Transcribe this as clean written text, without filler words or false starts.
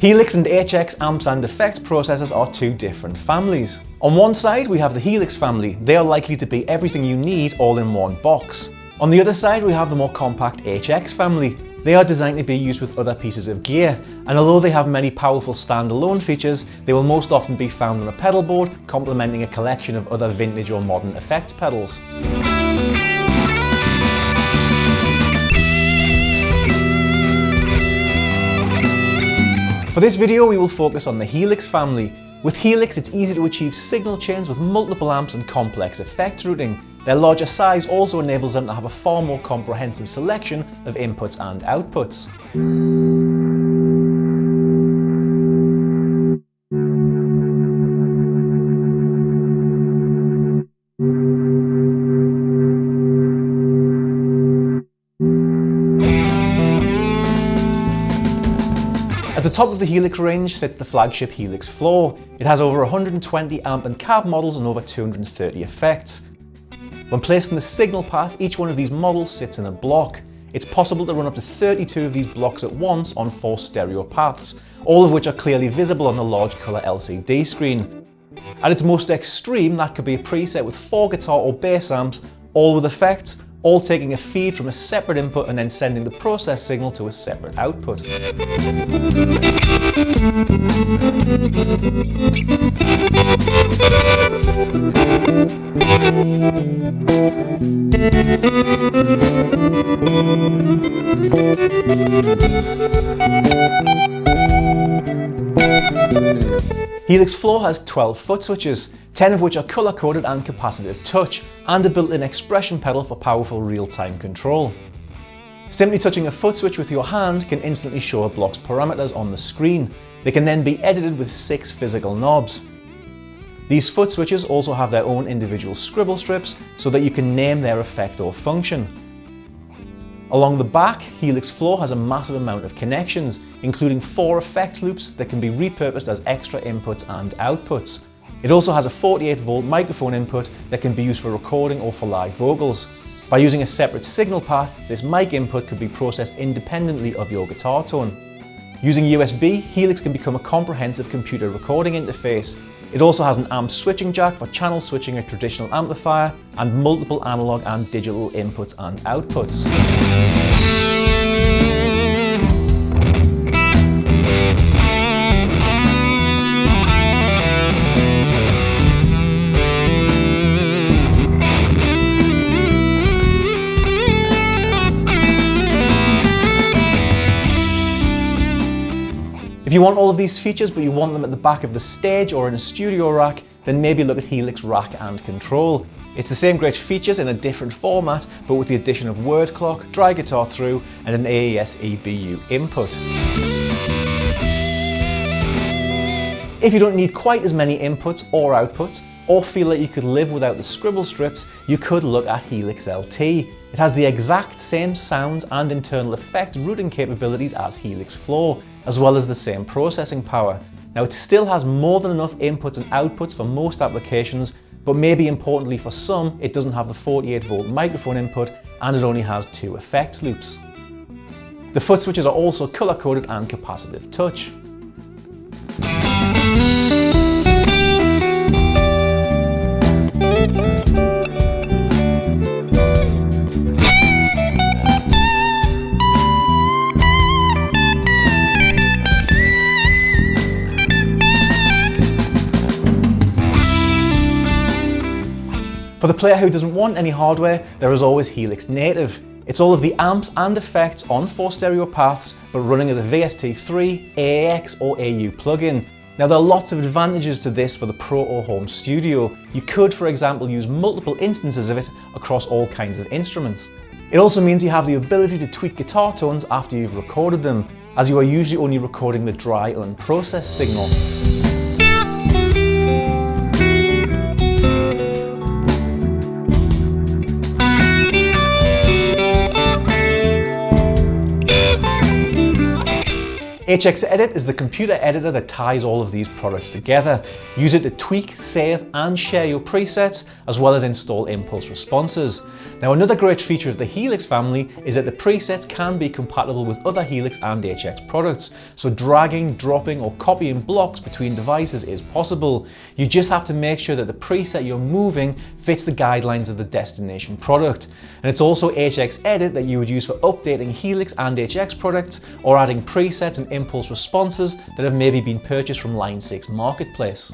Helix and HX amps and effects processors are two different families. On one side, we have the Helix family. They are likely to be everything you need all in one box. On the other side, we have the more compact HX family. They are designed to be used with other pieces of gear, and although they have many powerful standalone features, they will most often be found on a pedal board, complementing a collection of other vintage or modern effects pedals. For this video, we will focus on the Helix family. With Helix, it's easy to achieve signal chains with multiple amps and complex effects routing. Their larger size also enables them to have a far more comprehensive selection of inputs and outputs. At the top of the Helix range sits the flagship Helix Flow. It has over 120 amp and cab models and over 230 effects. When placed in the signal path, each one of these models sits in a block. It's possible to run up to 32 of these blocks at once on 4 stereo paths, all of which are clearly visible on the large colour LCD screen. At its most extreme, that could be a preset with 4 guitar or bass amps, all with effects, all taking a feed from a separate input and then sending the process signal to a separate output. Helix Flow has 12 foot switches, 10 of which are colour-coded and capacitive touch, and a built-in expression pedal for powerful real-time control. Simply touching a foot switch with your hand can instantly show a block's parameters on the screen. They can then be edited with 6 physical knobs. These foot switches also have their own individual scribble strips so that you can name their effect or function. Along the back, Helix Flow has a massive amount of connections, including 4 effects loops that can be repurposed as extra inputs and outputs. It also has a 48-volt microphone input that can be used for recording or for live vocals. By using a separate signal path, this mic input could be processed independently of your guitar tone. Using USB, Helix can become a comprehensive computer recording interface. It also has an amp switching jack for channel switching a traditional amplifier, and multiple analog and digital inputs and outputs. If you want all of these features but you want them at the back of the stage or in a studio rack, then maybe look at Helix Rack and Control. It's the same great features in a different format, but with the addition of word clock, dry guitar through, and an AES EBU input. If you don't need quite as many inputs or outputs, or feel that you could live without the scribble strips, you could look at Helix LT. It has the exact same sounds and internal effects routing capabilities as Helix Flow, as well as the same processing power. Now, it still has more than enough inputs and outputs for most applications, but maybe importantly for some, it doesn't have the 48-volt microphone input and it only has 2 effects loops. The foot switches are also colour-coded and capacitive touch. For the player who doesn't want any hardware, there is always Helix Native. It's all of the amps and effects on 4 stereo paths, but running as a VST3, AAX or AU plugin. Now, there are lots of advantages to this for the pro or home studio. You could, for example, use multiple instances of it across all kinds of instruments. It also means you have the ability to tweak guitar tones after you've recorded them, as you are usually only recording the dry, unprocessed signal. HX Edit is the computer editor that ties all of these products together. Use it to tweak, save, and share your presets, as well as install impulse responses. Now, another great feature of the Helix family is that the presets can be compatible with other Helix and HX products, so dragging, dropping, or copying blocks between devices is possible. You just have to make sure that the preset you're moving fits the guidelines of the destination product. And it's also HX Edit that you would use for updating Helix and HX products, or adding presets and impulse responses that have maybe been purchased from Line 6 Marketplace.